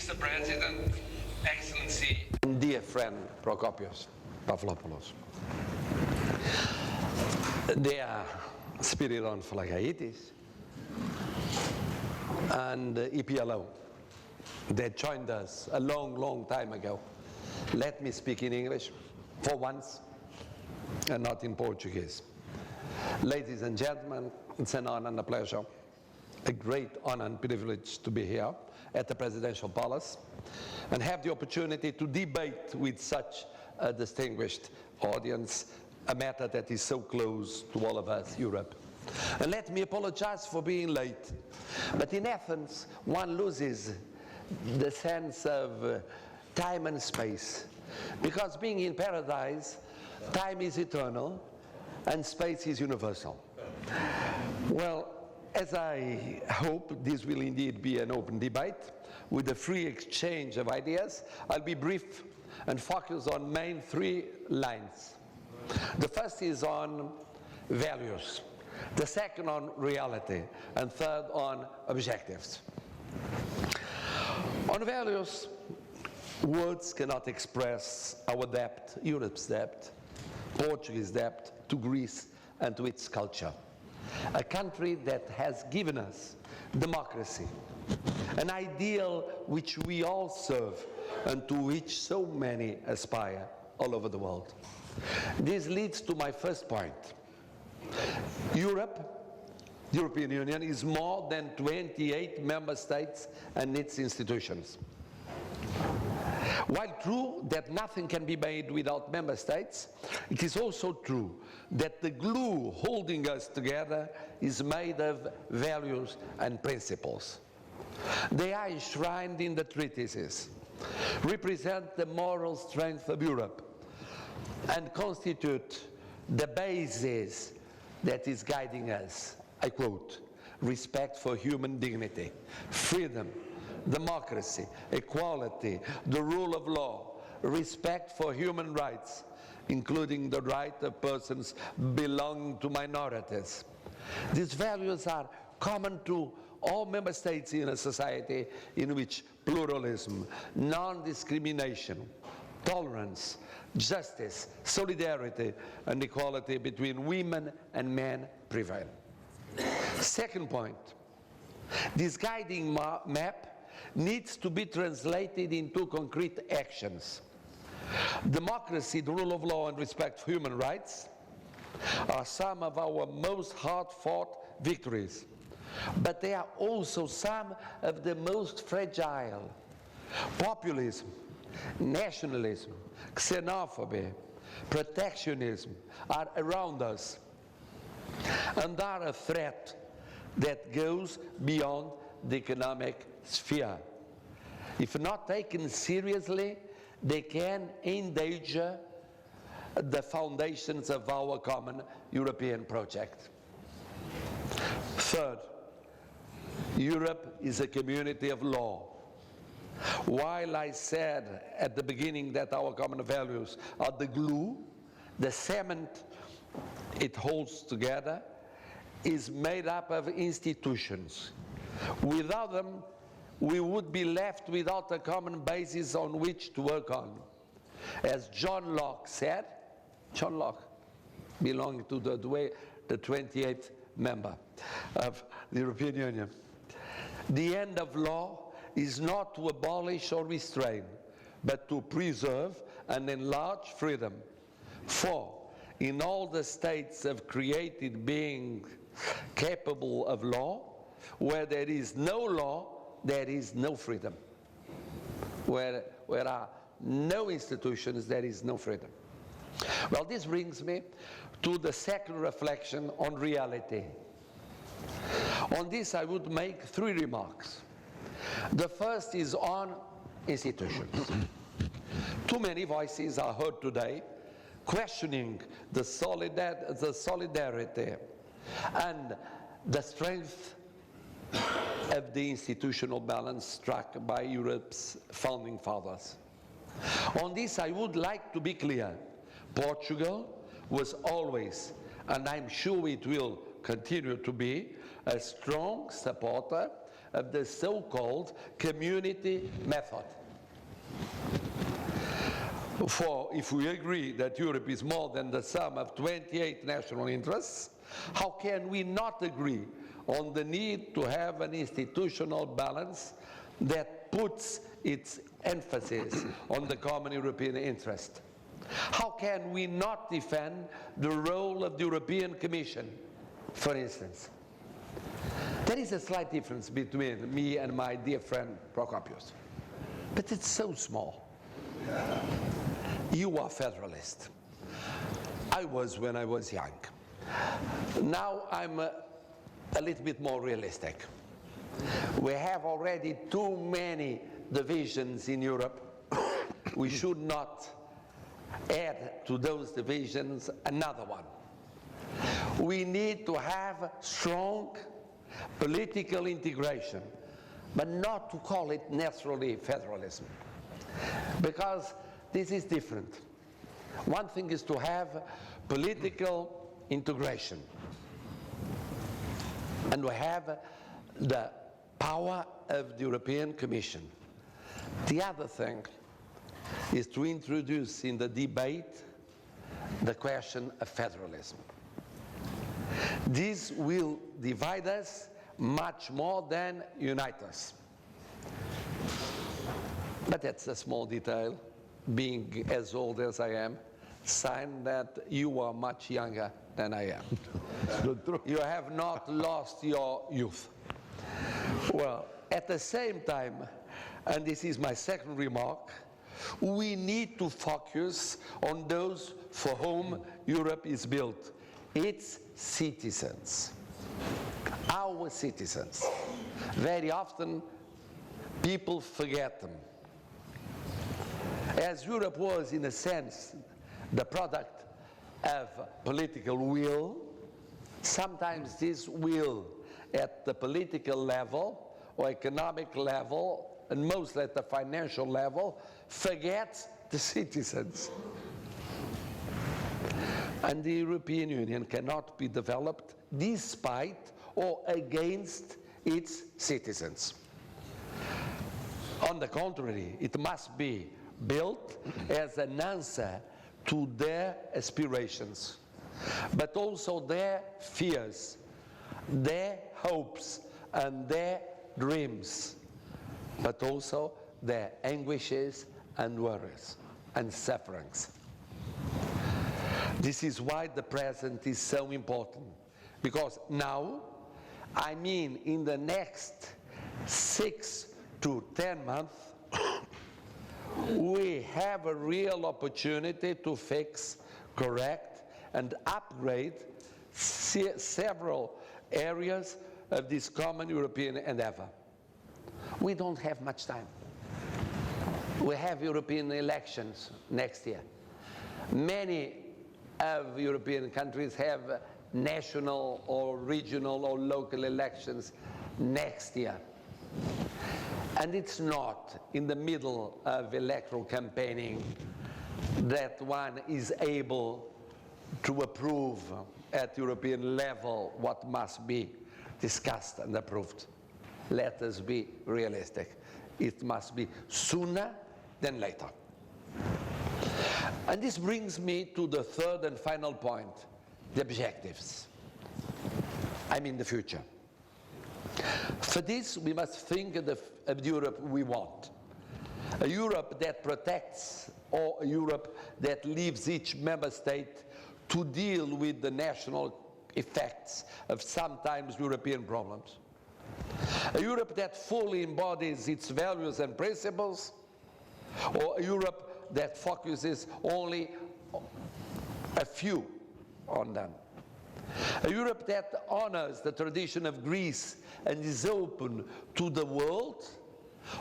Mr. President, Excellency. Dear friend Prokopios Pavlopoulos, dear Spiridon Flagaitis and EPLO that joined us a long time ago. Let me speak in English for once and not in Portuguese. Ladies and gentlemen, it's an honor and a pleasure, a great honor and privilege to be here at the Presidential Palace and have the opportunity to debate with such a distinguished audience a matter that is so close to all of us, Europe. And let me apologize for being late, but in Athens one loses the sense of time and space, because being in paradise, time is eternal and space is universal. Well, as I hope this will indeed be an open debate with a free exchange of ideas, I'll be brief and focus on main three lines. The first is on values, the second on reality, and third on objectives. On values, words cannot express our debt, Europe's debt, Portuguese debt to Greece and to its culture. A country that has given us democracy, an ideal which we all serve and to which so many aspire all over the world. This leads to my first point. Europe, the European Union, is more than 28 member states and its institutions. While true that nothing can be made without member states, it is also true that the glue holding us together is made of values and principles. They are enshrined in the treatises, represent the moral strength of Europe, and constitute the basis that is guiding us. I quote, respect for human dignity, freedom, democracy, equality, the rule of law, respect for human rights, including the right of persons belonging to minorities. These values are common to all member states in a society in which pluralism, non-discrimination, tolerance, justice, solidarity, and equality between women and men prevail. Second point, this guiding map needs to be translated into concrete actions. Democracy, the rule of law, and respect for human rights are some of our most hard-fought victories, but they are also some of the most fragile. Populism, nationalism, xenophobia, protectionism are around us and are a threat that goes beyond the economic sphere. If not taken seriously, they can endanger the foundations of our common European project. Third, Europe is a community of law. While I said at the beginning that our common values are the glue, the cement it holds together is made up of institutions. Without them, we would be left without a common basis on which to work on. As John Locke said, John Locke, belonging to the 28th member of the European Union, the end of law is not to abolish or restrain, but to preserve and enlarge freedom. For in all the states of created being capable of law, where there is no law, there is no freedom. Where are no institutions, there is no freedom. Well, this brings me to the second reflection on reality. On this, I would make three remarks. The first is on institutions. Too many voices are heard today questioning the solidarity and the strength of the institutional balance struck by Europe's founding fathers. On this, I would like to be clear. Portugal was always, and I'm sure it will continue to be, a strong supporter of the so-called community method. For if we agree that Europe is more than the sum of 28 national interests, how can we not agree on the need to have an institutional balance that puts its emphasis on the common European interest? How can we not defend the role of the European Commission, for instance? There is a slight difference between me and my dear friend Prokopius, but it's so small. You are federalist. I was when I was young. Now I'm a little bit more realistic. We have already too many divisions in Europe. We should not add to those divisions another one. We need to have strong political integration, but not to call it necessarily federalism, because this is different. One thing is to have political integration, and we have the power of the European Commission. The other thing is to introduce in the debate the question of federalism. This will divide us much more than unite us. But that's a small detail, being as old as I am, sign that you are much younger than I am. You have not lost your youth. Well, at the same time, and this is my second remark, we need to focus on those for whom Europe is built, its citizens, our citizens. Very often, people forget them. As Europe was, in a sense, the product of political will, sometimes this will at the political level or economic level, and mostly at the financial level, forgets the citizens. And the European Union cannot be developed despite or against its citizens. On the contrary, it must be built as an answer to their aspirations, but also their fears, their hopes, and their dreams, but also their anguishes and worries and sufferings. This is why the present is so important, because now, I mean in the next 6 to 10 months, we have a real opportunity to fix, correct, and upgrade several areas of this common European endeavor. We don't have much time. We have European elections next year. Many of European countries have national or regional or local elections next year. And it's not in the middle of electoral campaigning that one is able to approve at European level what must be discussed and approved. Let us be realistic. It must be sooner than later. And this brings me to the third and final point, the objectives. I mean the future. For this, we must think of the Europe we want. A Europe that protects, or a Europe that leaves each member state to deal with the national effects of sometimes European problems. A Europe that fully embodies its values and principles, or a Europe that focuses only a few on them. A Europe that honors the tradition of Greece and is open to the world,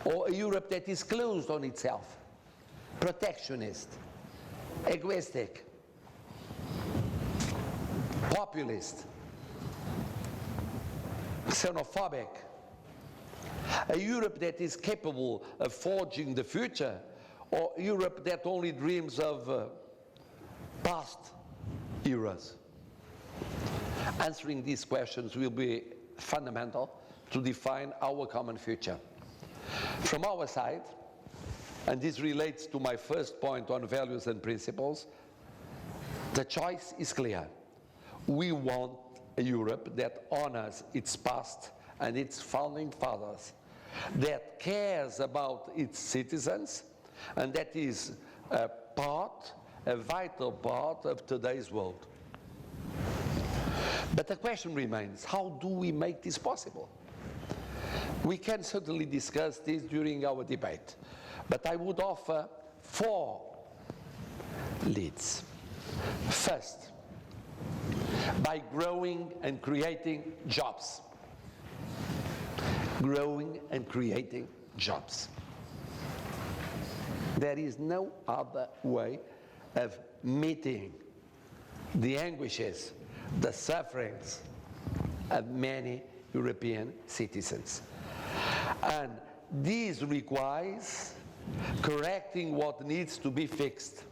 or a Europe that is closed on itself, protectionist, egoistic, populist, xenophobic. A Europe that is capable of forging the future, or Europe that only dreams of past eras. Answering these questions will be fundamental to define our common future. From our side, and this relates to my first point on values and principles, the choice is clear. We want a Europe that honors its past and its founding fathers, that cares about its citizens, and that is a vital part of today's world. But the question remains, how do we make this possible? We can certainly discuss this during our debate, but I would offer 4 leads. First, by growing and creating jobs. Growing and creating jobs. There is no other way of meeting the anguishes, the sufferings of many European citizens. And this requires correcting what needs to be fixed.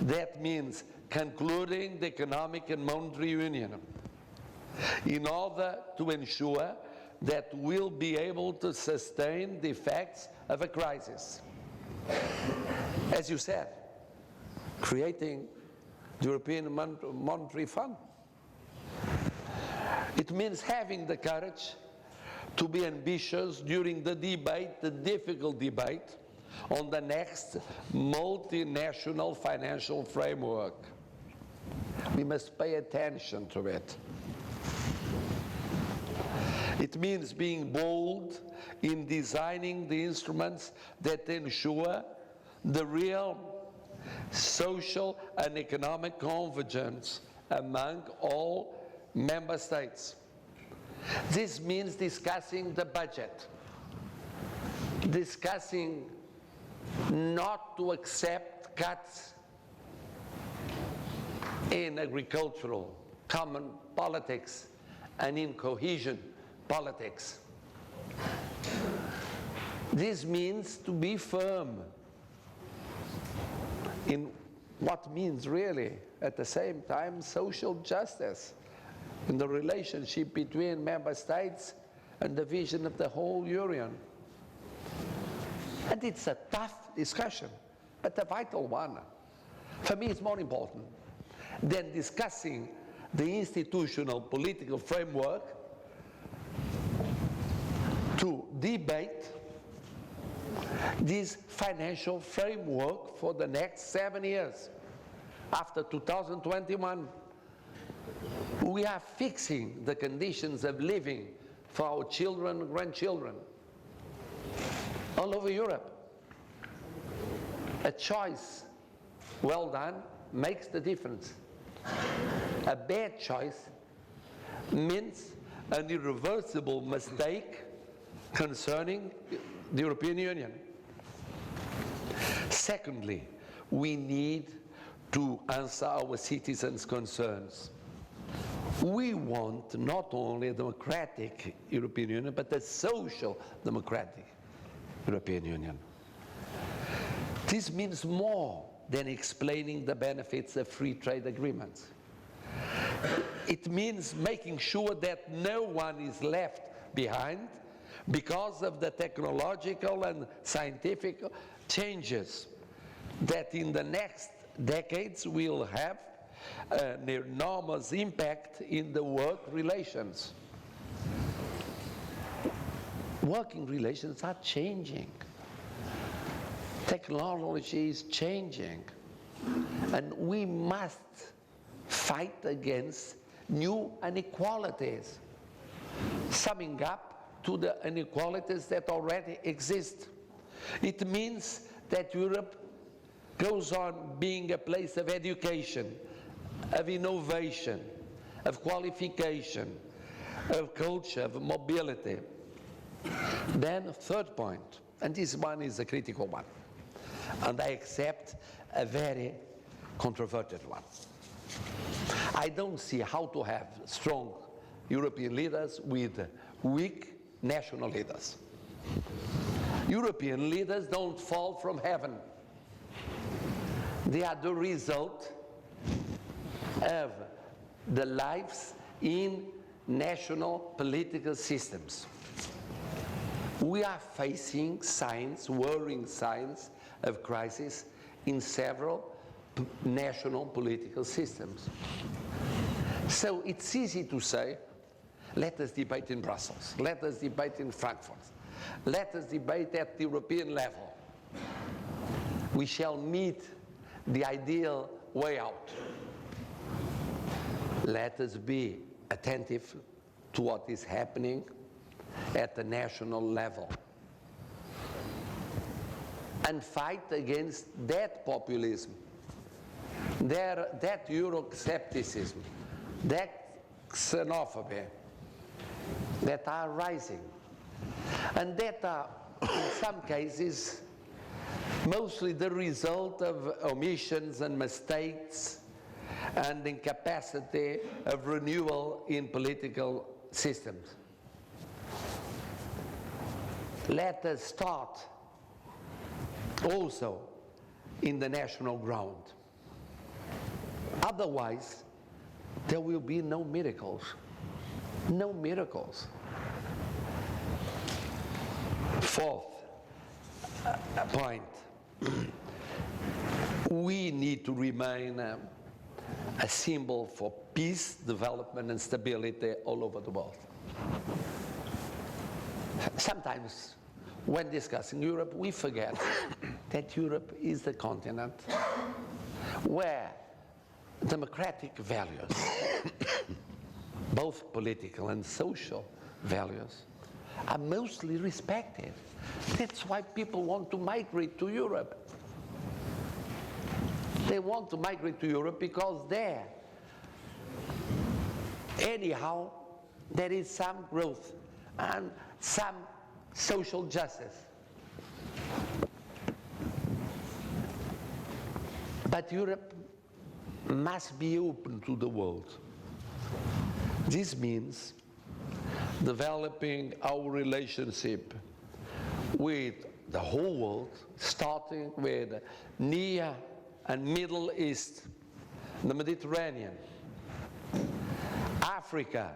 That means concluding the economic and monetary union in order to ensure that we'll be able to sustain the effects of a crisis. As you said, creating the European Monetary Fund. It means having the courage to be ambitious during the debate, the difficult debate, on the next multinational financial framework. We must pay attention to it. It means being bold in designing the instruments that ensure the real social and economic convergence among all member states. This means discussing the budget, discussing not to accept cuts in agricultural common politics and in cohesion politics. This means to be firm in what means really, at the same time, social justice in the relationship between member states and the vision of the whole Union. And it's a tough discussion, but a vital one. For me, it's more important than discussing the institutional political framework to debate this financial framework for the next 7 years. After 2021, we are fixing the conditions of living for our children and grandchildren all over Europe. A choice well done makes the difference. A bad choice means an irreversible mistake concerning the European Union. Secondly, we need to answer our citizens' concerns. We want not only a democratic European Union, but a social democratic European Union. This means more than explaining the benefits of free trade agreements. It means making sure that no one is left behind because of the technological and scientific changes that in the next decades will have an enormous impact in the work relations. Working relations are changing. Technology is changing. And we must fight against new inequalities, summing up to the inequalities that already exist. It means that Europe goes on being a place of education, of innovation, of qualification, of culture, of mobility. Then, third point, and this one is a critical one, and I accept a very controversial one. I don't see how to have strong European leaders with weak national leaders. European leaders don't fall from heaven. They are the result of the lives in national political systems. We are facing signs, worrying signs of crisis in several national political systems. So it's easy to say, let us debate in Brussels, let us debate in Frankfurt, let us debate at the European level. We shall meet the ideal way out. Let us be attentive to what is happening at the national level and fight against that populism, that Euroscepticism, that xenophobia that are rising and that are in some cases mostly the result of omissions and mistakes and incapacity of renewal in political systems. Let us start also in the national ground. Otherwise, there will be no miracles. No miracles. Fourth point. We need to remain a symbol for peace, development, and stability all over the world. Sometimes, when discussing Europe, we forget that Europe is the continent where democratic values, both political and social values, are mostly respected. That's why people want to migrate to Europe. They want to migrate to Europe because there, anyhow, there is some growth and some social justice. But Europe must be open to the world. This means developing our relationship with the whole world, starting with Near and Middle East, the Mediterranean, Africa,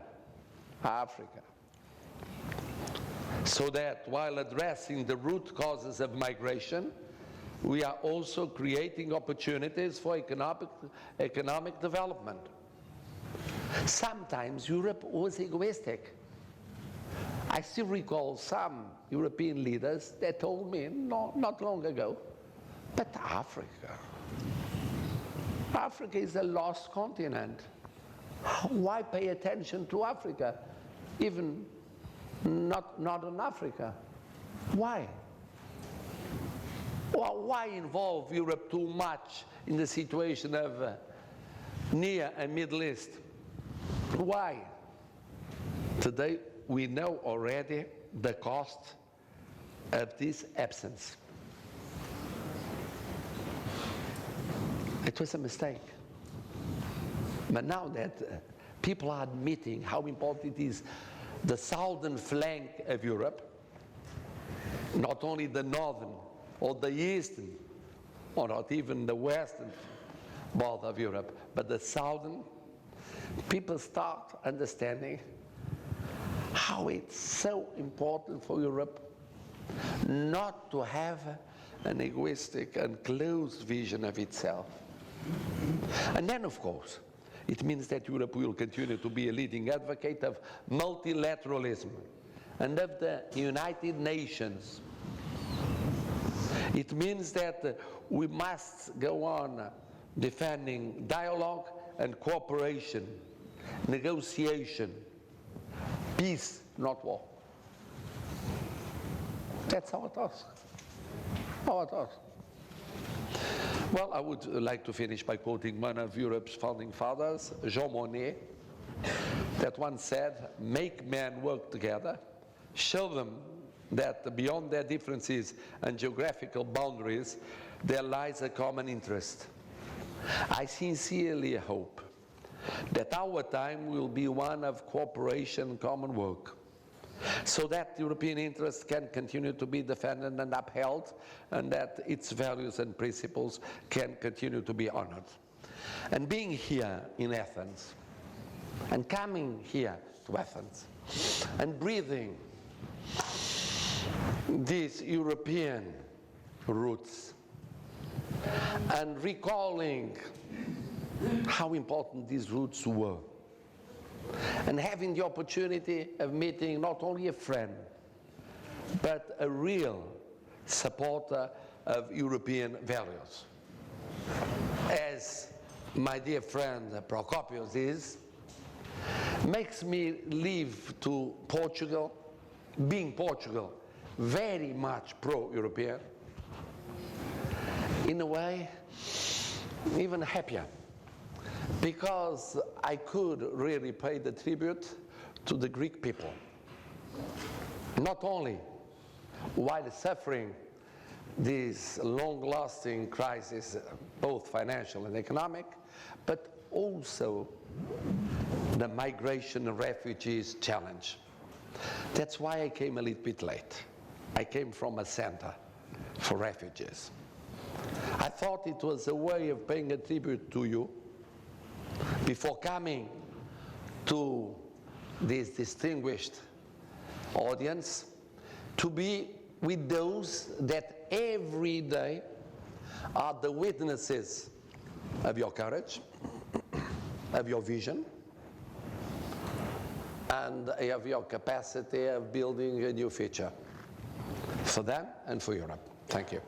so that while addressing the root causes of migration, we are also creating opportunities for economic development. Sometimes Europe was egoistic. I still recall some European leaders that told me not long ago, but Africa is a lost continent. Why pay attention to Africa? Even not Northern Africa. Why? Well, why involve Europe too much in the situation of Near and Middle East? Why? Today we know already the cost of this absence. It was a mistake. But now that people are admitting how important it is, the southern flank of Europe, not only the northern or the eastern, or not even the western border of Europe, but the southern, people start understanding how it's so important for Europe not to have an egoistic and closed vision of itself. And then, of course, it means that Europe will continue to be a leading advocate of multilateralism and of the United Nations. It means that we must go on defending dialogue and cooperation, negotiation, peace, not war. That's our task. Our task. Well, I would like to finish by quoting one of Europe's founding fathers, Jean Monnet, that once said, "Make men work together, show them that beyond their differences and geographical boundaries, there lies a common interest." I sincerely hope that our time will be one of cooperation and common work, so that European interests can continue to be defended and upheld, and that its values and principles can continue to be honored. And being here in Athens, and coming here to Athens, and breathing these European roots, and recalling how important these roots were, and having the opportunity of meeting not only a friend, but a real supporter of European values. As my dear friend Procopius is, makes me leave to Portugal, being Portugal very much pro-European, in a way even happier, because I could really pay the tribute to the Greek people, not only while suffering this long-lasting crisis, both financial and economic, but also the migration and refugees challenge. That's why I came a little bit late. I came from a center for refugees. I thought it was a way of paying a tribute to you before coming to this distinguished audience, to be with those that every day are the witnesses of your courage, of your vision, and of your capacity of building a new future for them and for Europe. Thank you.